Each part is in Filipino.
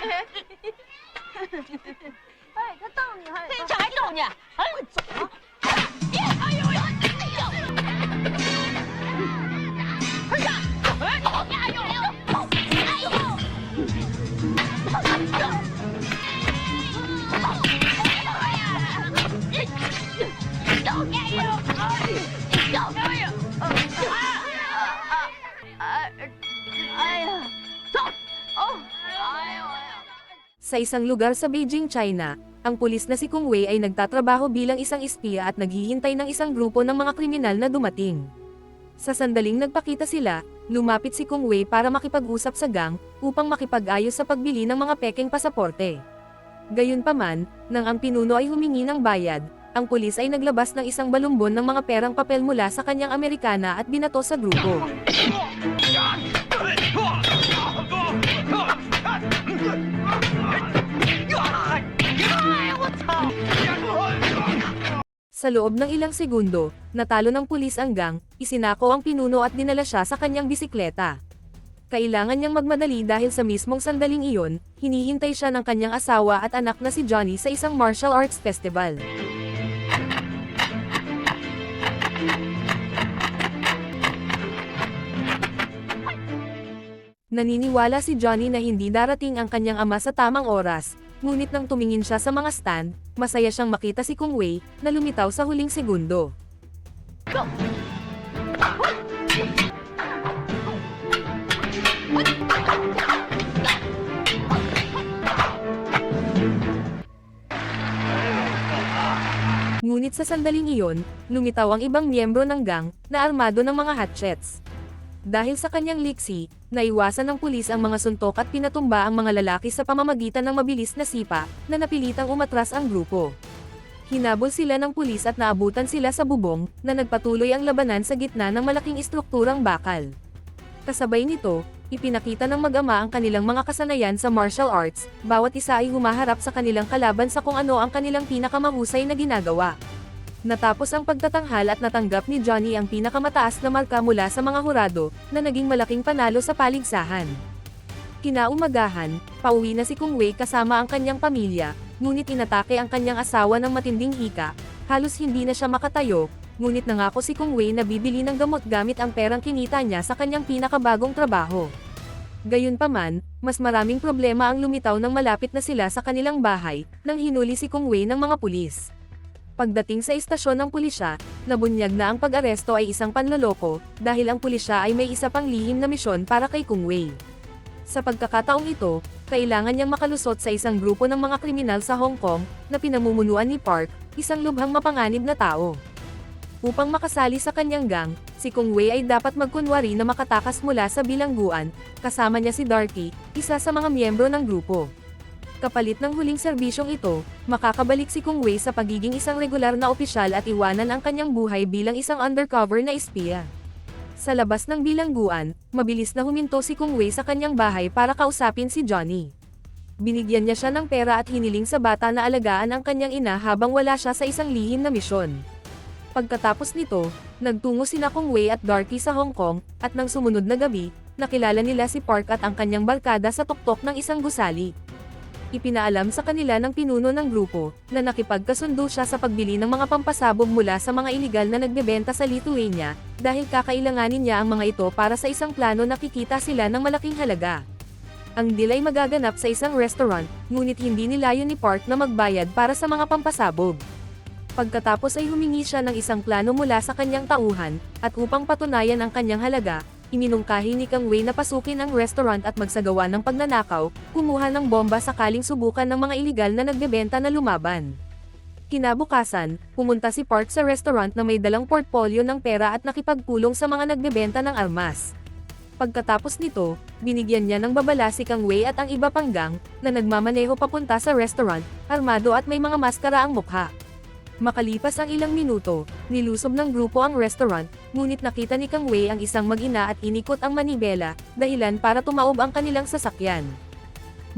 哎，他瞪你还？这还瞪你？哎，走啊！哎呦呀！哎呦！快上！哎呦！哎呦！哎呦！Sa isang lugar sa Beijing, China, ang pulis na si Kung Wei ay nagtatrabaho bilang isang espiya at naghihintay ng isang grupo ng mga kriminal na dumating. Sa sandaling nagpakita sila, lumapit si Kung Wei para makipag-usap sa gang, upang makipag-ayos sa pagbili ng mga pekeng pasaporte. Gayunpaman, nang ang pinuno ay humingi ng bayad, ang pulis ay naglabas ng isang balumbon ng mga perang papel mula sa kanyang Amerikana at binato sa grupo. Sa loob ng ilang segundo, natalo ng pulis ang gang, isinako ang pinuno at dinala siya sa kanyang bisikleta. Kailangan niyang magmadali dahil sa mismong sandaling iyon, hinihintay siya ng kanyang asawa at anak na si Johnny sa isang martial arts festival. Naniniwala si Johnny na hindi darating ang kanyang ama sa tamang oras, ngunit nang tumingin siya sa mga stand, masaya siyang makita si Kung Wei, na lumitaw sa huling segundo. Ngunit sa sandaling iyon, lumitaw ang ibang miyembro ng gang, na armado ng mga hatchets. Dahil sa kanyang liksi, naiwasan ng pulis ang mga suntok at pinatumba ang mga lalaki sa pamamagitan ng mabilis na sipa, na napilitang umatras ang grupo. Hinabol sila ng pulis at naabutan sila sa bubong, na nagpatuloy ang labanan sa gitna ng malaking istrukturang bakal. Kasabay nito, ipinakita ng mag-ama ang kanilang mga kasanayan sa martial arts, bawat isa ay humaharap sa kanilang kalaban sa kung ano ang kanilang pinakamahusay na ginagawa. Natapos ang pagtatanghal at natanggap ni Johnny ang pinakamataas na marka mula sa mga hurado, na naging malaking panalo sa paligsahan. Kinaumagahan, pauwi na si Kung Wei kasama ang kanyang pamilya, ngunit inatake ang kanyang asawa ng matinding hika, halos hindi na siya makatayo, ngunit nangako si Kung Wei na bibili ng gamot gamit ang perang kinita niya sa kanyang pinakabagong trabaho. Gayunpaman, mas maraming problema ang lumitaw nang malapit na sila sa kanilang bahay, nang hinuli si Kung Wei ng mga pulis. Pagdating sa istasyon ng pulisya, nabunyag na ang pag-aresto ay isang panloloko, dahil ang pulisya ay may isa pang lihim na misyon para kay Kung Wei. Sa pagkakataong ito, kailangan niyang makalusot sa isang grupo ng mga kriminal sa Hong Kong, na pinamumunuan ni Park, isang lubhang mapanganib na tao. Upang makasali sa kanyang gang, si Kung Wei ay dapat magkunwari na makatakas mula sa bilangguan, kasama niya si Darky, isa sa mga miyembro ng grupo. Kapalit ng huling serbisyong ito, makakabalik si Kung Wei sa pagiging isang regular na opisyal at iwanan ang kanyang buhay bilang isang undercover na espiya. Sa labas ng bilangguan, mabilis na huminto si Kung Wei sa kanyang bahay para kausapin si Johnny. Binigyan niya siya ng pera at hiniling sa bata na alagaan ang kanyang ina habang wala siya sa isang lihim na misyon. Pagkatapos nito, nagtungo sina Kung Wei at Darky sa Hong Kong, at nang sumunod na gabi, nakilala nila si Park at ang kanyang barkada sa tuktok ng isang gusali. Ipinaalam sa kanila ng pinuno ng grupo, na nakipagkasundo siya sa pagbili ng mga pampasabog mula sa mga iligal na nagbebenta sa Lithuania, dahil kakailanganin niya ang mga ito para sa isang plano na kikita sila ng malaking halaga. Ang deal ay magaganap sa isang restaurant, ngunit hindi nilayon ni Park na magbayad para sa mga pampasabog. Pagkatapos ay humingi siya ng isang plano mula sa kanyang tauhan, at upang patunayan ang kanyang halaga, iminungkahi ni Kung Wei na pasukin ang restaurant at magsagawa ng pagnanakaw, kumuha ng bomba sakaling subukan ng mga iligal na nagbebenta na lumaban. Kinabukasan, pumunta si Park sa restaurant na may dalang portfolio ng pera at nakipagpulong sa mga nagbebenta ng armas. Pagkatapos nito, binigyan niya ng babala si Kung Wei at ang iba pang gang, na nagmamaneho papunta sa restaurant, armado at may mga maskara ang mukha. Makalipas ang ilang minuto, nilusob ng grupo ang restaurant, ngunit nakita ni Kung Wei ang isang mag-ina at inikot ang manibela, dahilan para tumaob ang kanilang sasakyan.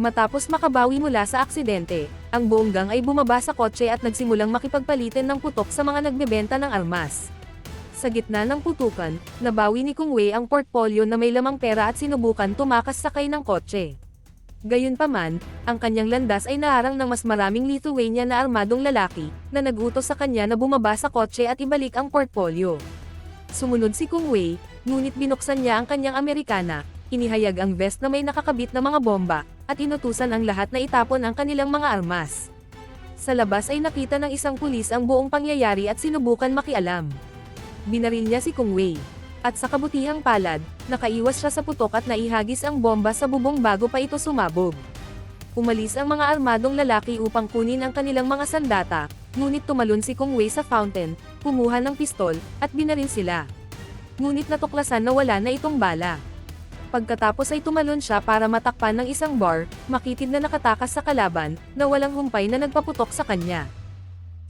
Matapos makabawi mula sa aksidente, ang buong gang ay bumaba sa kotse at nagsimulang makipagpalitan ng putok sa mga nagbebenta ng armas. Sa gitna ng putukan, nabawi ni Kung Wei ang portfolio na may lamang pera at sinubukan tumakas sakay ng kotse. Gayunpaman, ang kanyang landas ay naharang ng mas maraming Lithuanian na armadong lalaki, na nagutos sa kanya na bumaba sa kotse at ibalik ang portfolio. Sumunod si Kung Wei, ngunit binuksan niya ang kanyang Amerikana, inihayag ang vest na may nakakabit na mga bomba, at inutusan ang lahat na itapon ang kanilang mga armas. Sa labas ay nakita ng isang pulis ang buong pangyayari at sinubukan makialam. Binaril niya si Kung Wei. At sa kabutihang palad, nakaiwas siya sa putok at naihagis ang bomba sa bubong bago pa ito sumabog. Umalis ang mga armadong lalaki upang kunin ang kanilang mga sandata, ngunit tumalon si Kung Wei sa fountain, kumuha ng pistol, at binaril sila. Ngunit natuklasan na wala na itong bala. Pagkatapos ay tumalon siya para matakpan ng isang bar, makitid na nakatakas sa kalaban, na walang humpay na nagpaputok sa kanya.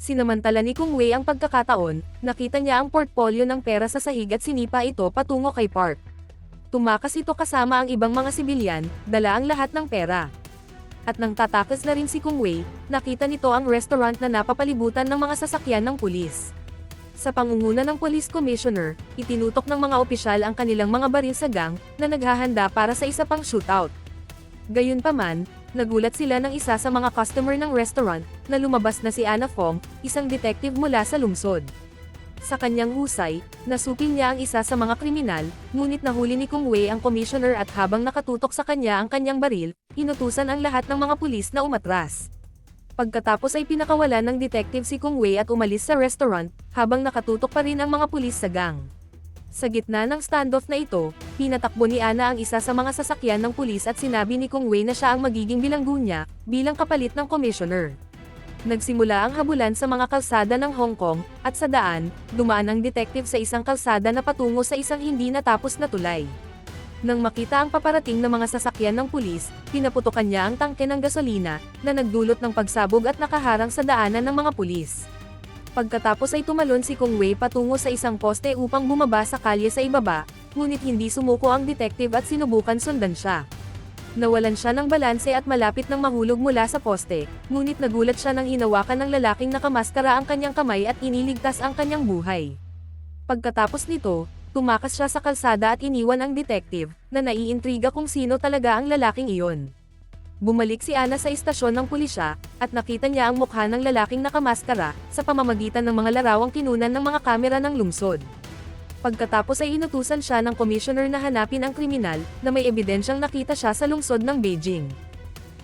Sinamantala ni Kung Wei ang pagkakataon, nakita niya ang portfolio ng pera sa sahig at sinipa ito patungo kay Park. Tumakas ito kasama ang ibang mga sibilyan, dala ang lahat ng pera. At nang tatakas na rin si Kung Wei, nakita nito ang restaurant na napapalibutan ng mga sasakyan ng pulis. Sa pangunguna ng police commissioner, itinutok ng mga opisyal ang kanilang mga baril sa gang, na naghahanda para sa isa pang shootout. Gayunpaman, nagulat sila ng isa sa mga customer ng restaurant, na lumabas na si Anna Fong, isang detective mula sa lungsod. Sa kanyang husay, nasupil niya ang isa sa mga kriminal, ngunit nahuli ni Kung Wei ang commissioner at habang nakatutok sa kanya ang kanyang baril, inutusan ang lahat ng mga pulis na umatras. Pagkatapos ay pinakawalan ng detective si Kung Wei at umalis sa restaurant, habang nakatutok pa rin ang mga pulis sa gang. Sa gitna ng standoff na ito, pinatakbo ni Anna ang isa sa mga sasakyan ng pulis at sinabi ni Kung Wei na siya ang magiging bilanggo niya, bilang kapalit ng commissioner. Nagsimula ang habulan sa mga kalsada ng Hong Kong, at sa daan, dumaan ang detective sa isang kalsada na patungo sa isang hindi natapos na tulay. Nang makita ang paparating na mga sasakyan ng pulis, pinaputokan niya ang tangke ng gasolina, na nagdulot ng pagsabog at nakaharang sa daanan ng mga pulis. Pagkatapos ay tumalon si Kung Wei patungo sa isang poste upang bumaba sa kalye sa ibaba, ngunit hindi sumuko ang detective at sinubukan sundan siya. Nawalan siya ng balanse at malapit nang mahulog mula sa poste, ngunit nagulat siya nang hinawakan ng lalaking nakamaskara ang kanyang kamay at iniligtas ang kanyang buhay. Pagkatapos nito, tumakas siya sa kalsada at iniwan ang detective, na naiintriga kung sino talaga ang lalaking iyon. Bumalik si Anna sa istasyon ng pulisya, at nakita niya ang mukha ng lalaking nakamaskara, sa pamamagitan ng mga larawang kinunan ng mga kamera ng lungsod. Pagkatapos ay inutusan siya ng commissioner na hanapin ang kriminal, na may ebidensyang nakita siya sa lungsod ng Beijing.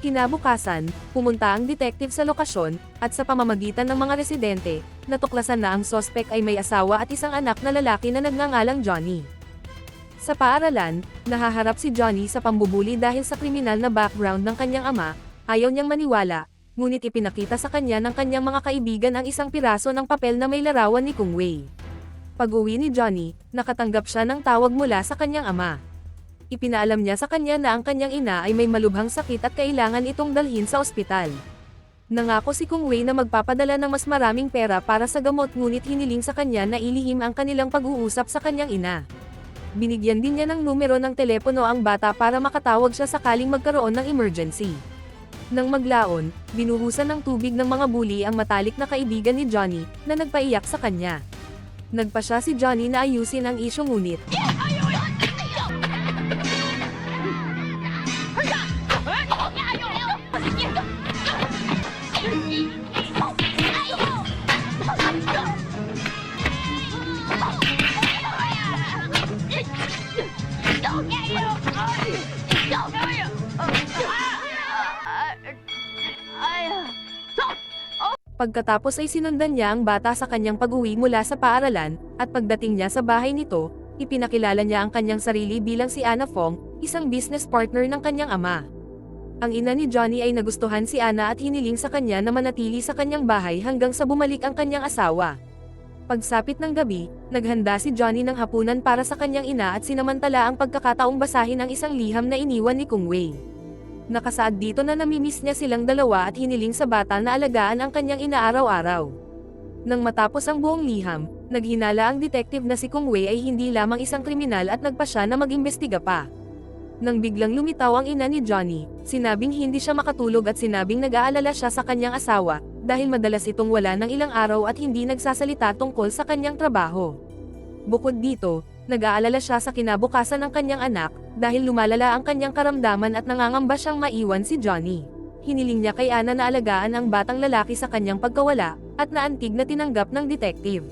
Kinabukasan, pumunta ang detective sa lokasyon, at sa pamamagitan ng mga residente, natuklasan na ang sospek ay may asawa at isang anak na lalaki na nagngangalang Johnny. Sa paaralan, nahaharap si Johnny sa pambubuli dahil sa kriminal na background ng kanyang ama, ayaw niyang maniwala, ngunit ipinakita sa kanya ng kanyang mga kaibigan ang isang piraso ng papel na may larawan ni Kung Wei. Pag-uwi ni Johnny, nakatanggap siya ng tawag mula sa kanyang ama. Ipinaalam niya sa kanya na ang kanyang ina ay may malubhang sakit at kailangan itong dalhin sa ospital. Nangako si Kung Wei na magpapadala ng mas maraming pera para sa gamot ngunit hiniling sa kanya na ilihim ang kanilang pag-uusap sa kanyang ina. Binigyan din niya ng numero ng telepono ang bata para makatawag siya sakaling magkaroon ng emergency. Nang maglaon, binuhusan ng tubig ng mga bully ang matalik na kaibigan ni Johnny, na nagpaiyak sa kanya. Nagpa siya si Johnny na ayusin ang isyu ngunit, pagkatapos ay sinundan niya ang bata sa kanyang pag-uwi mula sa paaralan, at pagdating niya sa bahay nito, ipinakilala niya ang kanyang sarili bilang si Anna Fong, isang business partner ng kanyang ama. Ang ina ni Johnny ay nagustuhan si Anna at hiniling sa kanya na manatili sa kanyang bahay hanggang sa bumalik ang kanyang asawa. Pagsapit ng gabi, naghanda si Johnny ng hapunan para sa kanyang ina at sinamantala ang pagkakataong basahin ang isang liham na iniwan ni Kung Wei. Nakasaad dito na namimiss niya silang dalawa at hiniling sa bata na alagaan ang kanyang ina araw-araw. Nang matapos ang buong liham, naghinala ang detective na si Kung Wei ay hindi lamang isang kriminal at nagpa siya na mag-imbestiga pa. Nang biglang lumitaw ang ina ni Johnny, sinabing hindi siya makatulog at sinabing nag-aalala siya sa kanyang asawa, dahil madalas itong wala ng ilang araw at hindi nagsasalita tungkol sa kanyang trabaho. Bukod dito, Nag-aalala siya sa kinabukasan ng kanyang anak, dahil lumalala ang kanyang karamdaman at nangangamba siyang maiwan si Johnny. Hiniling niya kay Anna na alagaan ang batang lalaki sa kanyang pagkawala, at naantig na tinanggap ng detective.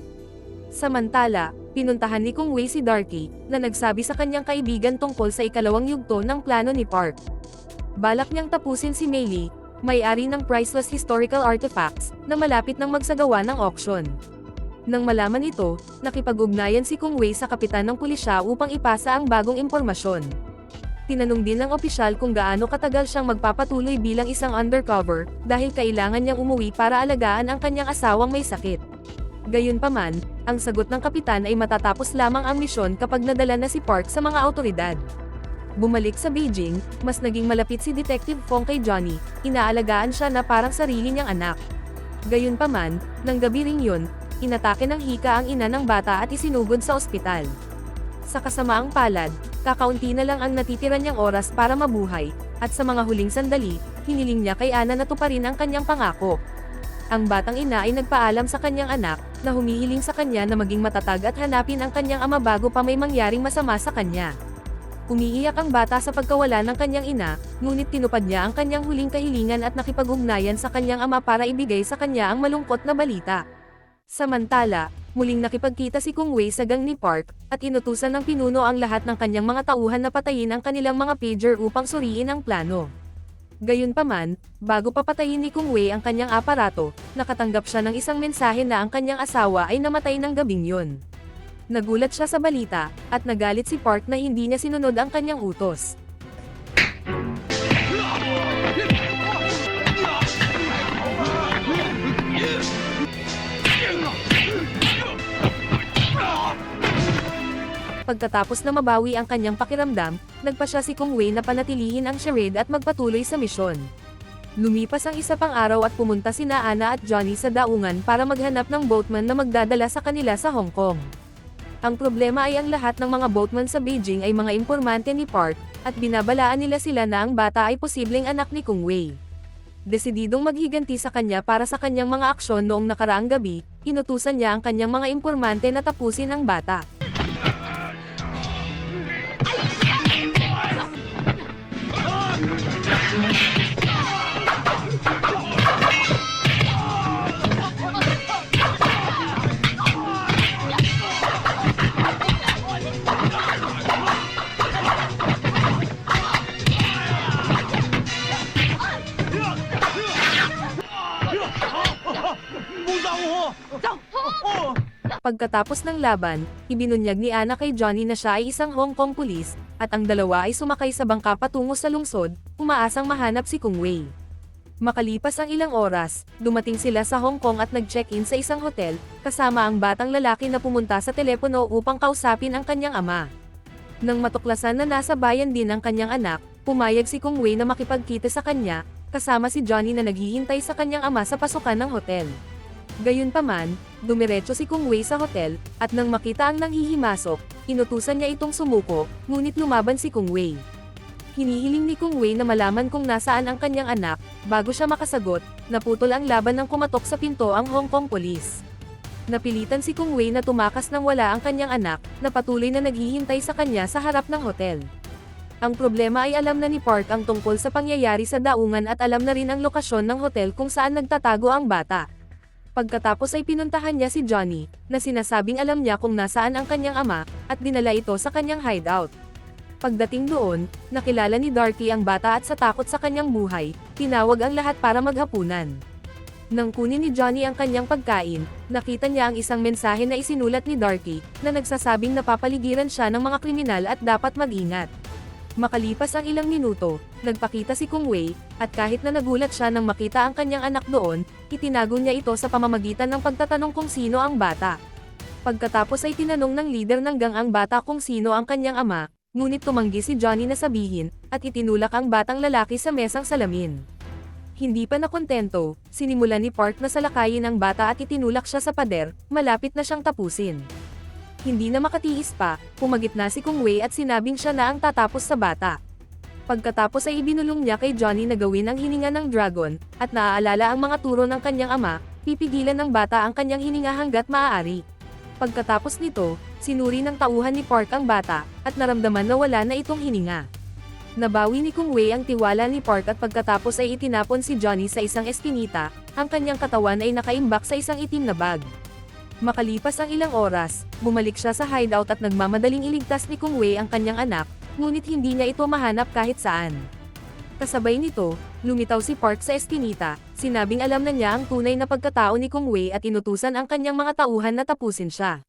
Samantala, pinuntahan ni Kung Wei si Darky, na nagsabi sa kanyang kaibigan tungkol sa ikalawang yugto ng plano ni Park. Balak niyang tapusin si Meili, may-ari ng priceless historical artifacts, na malapit nang magsagawa ng auction. Nang malaman ito, nakipag-ugnayan si Kung Wei sa kapitan ng pulisya upang ipasa ang bagong impormasyon. Tinanong din ng opisyal kung gaano katagal siyang magpapatuloy bilang isang undercover, dahil kailangan niyang umuwi para alagaan ang kanyang asawang may sakit. Gayunpaman, ang sagot ng kapitan ay matatapos lamang ang misyon kapag nadala na si Park sa mga awtoridad. Bumalik sa Beijing, mas naging malapit si Detective Fong kay Johnny, inaalagaan siya na parang sarili niyang anak. Gayunpaman, nang gabi ring yun, inatake ng hika ang ina ng bata at isinugod sa ospital. Sa kasamaang palad, kakaunti na lang ang natitira niyang oras para mabuhay, at sa mga huling sandali, hiniling niya kay Anna na tuparin ang kanyang pangako. Ang batang ina ay nagpaalam sa kanyang anak, na humihiling sa kanya na maging matatag at hanapin ang kanyang ama bago pa may mangyaring masama sa kanya. Umiiyak ang bata sa pagkawala ng kanyang ina, ngunit tinupad niya ang kanyang huling kahilingan at nakipag-ugnayan sa kanyang ama para ibigay sa kanya ang malungkot na balita. Samantala, muling nakipagkita si Kung Wei sa gang ni Park, at inutusan ng pinuno ang lahat ng kanyang mga tauhan na patayin ang kanilang mga pager upang suriin ang plano. Gayunpaman, bago papatayin ni Kung Wei ang kanyang aparato, nakatanggap siya ng isang mensahe na ang kanyang asawa ay namatay ng gabing yun. Nagulat siya sa balita, at nagalit si Park na hindi niya sinunod ang kanyang utos. Pagkatapos na mabawi ang kanyang pakiramdam, nagpasya si Kung Wei na panatilihin ang charade at magpatuloy sa misyon. Lumipas ang isa pang araw at pumunta sina Anna at Johnny sa daungan para maghanap ng boatman na magdadala sa kanila sa Hong Kong. Ang problema ay ang lahat ng mga boatman sa Beijing ay mga impormante ni Park, at binabalaan nila sila na ang bata ay posibleng anak ni Kung Wei. Desididong maghiganti sa kanya para sa kanyang mga aksyon noong nakaraang gabi, inutusan niya ang kanyang mga impormante na tapusin ang bata. Pagkatapos ng laban, ibinunyag ni Anna kay Johnny na siya ay isang Hong Kong pulis, at ang dalawa ay sumakay sa bangka patungo sa lungsod, umaasang mahanap si Kung Wei. Makalipas ang ilang oras, dumating sila sa Hong Kong at nag-check-in sa isang hotel, kasama ang batang lalaki na pumunta sa telepono upang kausapin ang kanyang ama. Nang matuklasan na nasa bayan din ang kanyang anak, pumayag si Kung Wei na makipagkita sa kanya, kasama si Johnny na naghihintay sa kanyang ama sa pasukan ng hotel. Gayunpaman, dumiretso si Kung Wei sa hotel, at nang makita ang nanghihimasok, inutusan niya itong sumuko, ngunit lumaban si Kung Wei. Hinihiling ni Kung Wei na malaman kung nasaan ang kanyang anak, bago siya makasagot, naputol ang laban nang kumatok sa pinto ang Hong Kong Police. Napilitan si Kung Wei na tumakas nang wala ang kanyang anak, na patuloy na naghihintay sa kanya sa harap ng hotel. Ang problema ay alam na ni Park ang tungkol sa pangyayari sa daungan at alam na rin ang lokasyon ng hotel kung saan nagtatago ang bata. Pagkatapos ay pinuntahan niya si Johnny, na sinasabing alam niya kung nasaan ang kanyang ama, at dinala ito sa kanyang hideout. Pagdating doon, nakilala ni Darky ang bata at sa takot sa kanyang buhay, tinawag ang lahat para maghapunan. Nang kunin ni Johnny ang kanyang pagkain, nakita niya ang isang mensahe na isinulat ni Darky, na nagsasabing napapaligiran siya ng mga kriminal at dapat mag-ingat. Makalipas ang ilang minuto, nagpakita si Kung Wei, at kahit na nagulat siya nang makita ang kanyang anak doon, itinago niya ito sa pamamagitan ng pagtatanong kung sino ang bata. Pagkatapos ay tinanong ng leader ng gang ang bata kung sino ang kanyang ama, ngunit tumanggi si Johnny na sabihin, at itinulak ang batang lalaki sa mesang salamin. Hindi pa nakontento, sinimulan ni Park na salakayin ang bata at itinulak siya sa pader, malapit na siyang tapusin. Hindi na makatiis pa, pumagit na si Kung Wei at sinabing siya na ang tatapos sa bata. Pagkatapos ay ibinulong niya kay Johnny na gawin ang hininga ng dragon, at naaalala ang mga turo ng kanyang ama, pipigilan ng bata ang kanyang hininga hanggat maaari. Pagkatapos nito, sinuri ng tauhan ni Park ang bata, at naramdaman na wala na itong hininga. Nabawi ni Kung Wei ang tiwala ni Park at pagkatapos ay itinapon si Johnny sa isang eskinita, ang kanyang katawan ay nakaimbak sa isang itim na bag. Makalipas ang ilang oras, bumalik siya sa hideout at nagmamadaling iligtas ni Kung Wei ang kanyang anak, ngunit hindi niya ito mahanap kahit saan. Kasabay nito, lumitaw si Park sa eskinita, sinabing alam na niya ang tunay na pagkatao ni Kung Wei at inutusan ang kanyang mga tauhan na tapusin siya.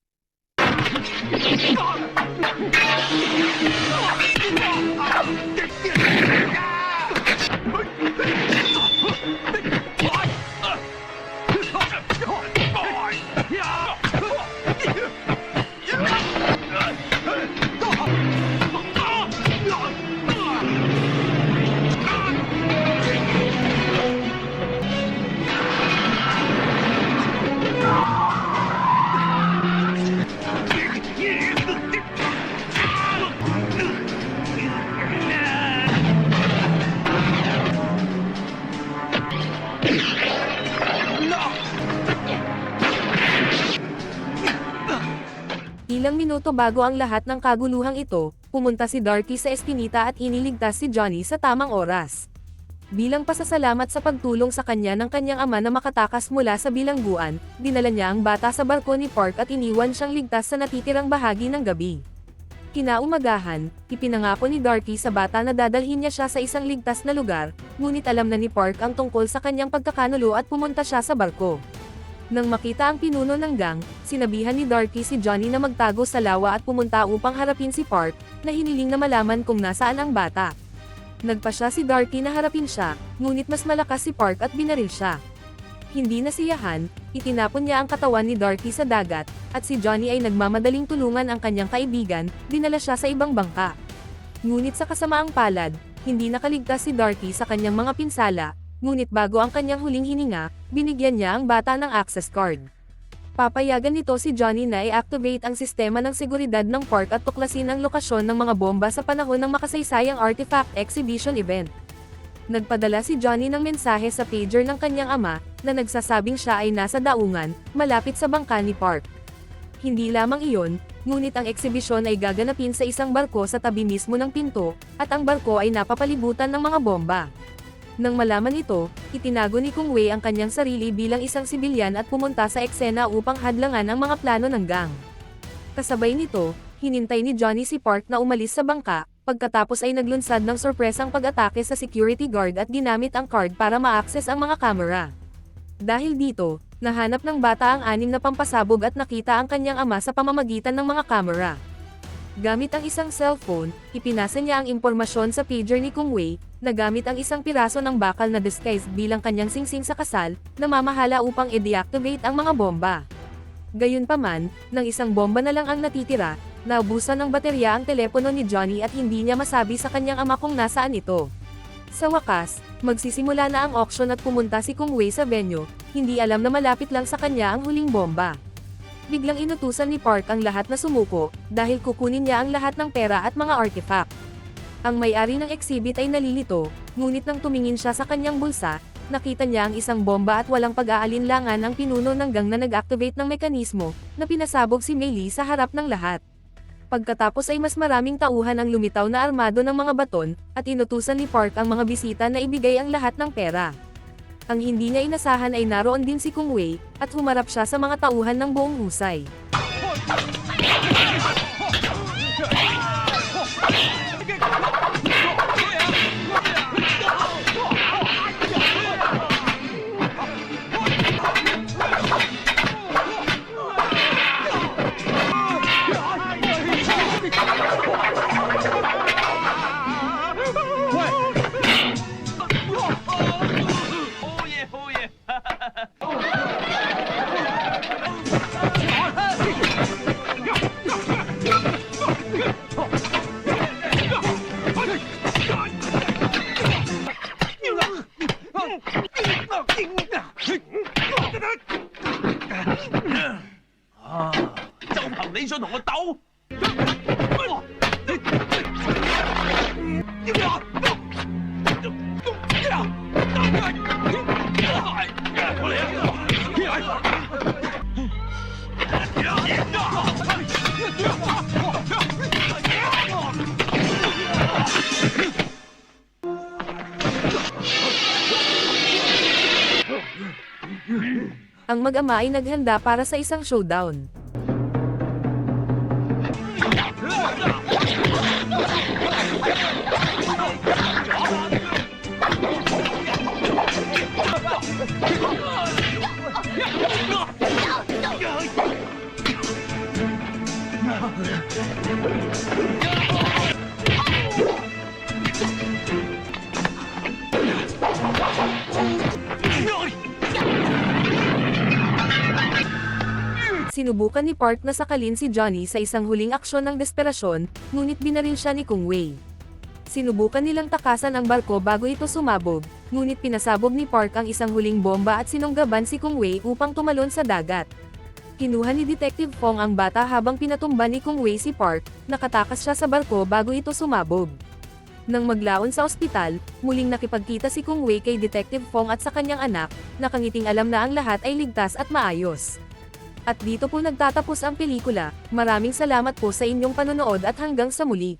Ilang minuto bago ang lahat ng kaguluhang ito, pumunta si Darky sa eskinita at iniligtas si Johnny sa tamang oras. Bilang pasasalamat sa pagtulong sa kanya ng kanyang ama na makatakas mula sa bilangguan, dinala niya ang bata sa barko ni Park at iniwan siyang ligtas sa natitirang bahagi ng gabi. Kinaumagahan, ipinangako ni Darky sa bata na dadalhin niya siya sa isang ligtas na lugar, ngunit alam na ni Park ang tungkol sa kanyang pagkakanulo at pumunta siya sa barko. Nang makita ang pinuno ng gang, sinabihan ni Darky si Johnny na magtago sa lawa at pumunta upang harapin si Park, na hiniling na malaman kung nasaan ang bata. Nagpa siya si Darky na harapin siya, ngunit mas malakas si Park at binaril siya. Hindi nasiyahan, itinapon niya ang katawan ni Darky sa dagat, at si Johnny ay nagmamadaling tulungan ang kanyang kaibigan, dinala siya sa ibang bangka. Ngunit sa kasamaang palad, hindi nakaligtas si Darky sa kanyang mga pinsala, ngunit bago ang kanyang huling hininga, binigyan niya ang bata ng access card. Papayagan nito si Johnny na i-activate ang sistema ng seguridad ng park at tuklasin ang lokasyon ng mga bomba sa panahon ng makasaysayang artifact exhibition event. Nagpadala si Johnny ng mensahe sa pager ng kanyang ama, na nagsasabing siya ay nasa daungan, malapit sa bangka ni Park. Hindi lamang iyon, ngunit ang eksibisyon ay gaganapin sa isang barko sa tabi mismo ng pinto, at ang barko ay napapalibutan ng mga bomba. Nang malaman ito, itinago ni Kung Wei ang kanyang sarili bilang isang sibilyan at pumunta sa eksena upang hadlangan ang mga plano ng gang. Kasabay nito, hinintay ni Johnny si Park na umalis sa bangka, pagkatapos ay naglunsad ng sorpresang pag-atake sa security guard at ginamit ang card para ma-access ang mga kamera. Dahil dito, nahanap ng bata ang 6 na pampasabog at nakita ang kanyang ama sa pamamagitan ng mga kamera. Gamit ang isang cellphone, ipinasa niya ang impormasyon sa pager ni Kung Wei, na gamit ang isang piraso ng bakal na disguise bilang kanyang singsing sa kasal, namamahala upang i-deactivate ang mga bomba. Gayunpaman, nang isang bomba na lang ang natitira, naubusan ng baterya ang telepono ni Johnny at hindi niya masabi sa kanyang ama kung nasaan ito. Sa wakas, magsisimula na ang auction at pumunta si Kung Wei sa venue, hindi alam na malapit lang sa kanya ang huling bomba. Biglang inutusan ni Park ang lahat na sumuko, dahil kukunin niya ang lahat ng pera at mga artifact. Ang may-ari ng exhibit ay nalilito, ngunit nang tumingin siya sa kanyang bulsa, nakita niya ang isang bomba at walang pag-aalinlangan ang pinuno ng gang na nag-activate ng mekanismo, na pinasabog si Mei Li sa harap ng lahat. Pagkatapos ay mas maraming tauhan ang lumitaw na armado ng mga baton, at inutusan ni Park ang mga bisita na ibigay ang lahat ng pera. Ang hindi niya inasahan ay naroon din si Kung Wei, at humarap siya sa mga tauhan ng buong husay. Ang mag-ama ay naghanda para sa isang showdown. Sinubukan ni Park na sakalin si Johnny sa isang huling aksyon ng desperasyon, ngunit binaril siya ni Kung Wei. Sinubukan nilang takasan ang barko bago ito sumabog, ngunit pinasabog ni Park ang isang huling bomba at sinunggaban si Kung Wei upang tumalon sa dagat. Kinuha ni Detective Fong ang bata habang pinatumba ni Kung Wei si Park, nakatakas siya sa barko bago ito sumabog. Nang maglaon sa ospital, muling nakipagkita si Kung Wei kay Detective Fong at sa kanyang anak, nakangiting alam na ang lahat ay ligtas at maayos. At dito po nagtatapos ang pelikula. Maraming salamat po sa inyong panonood at hanggang sa muli.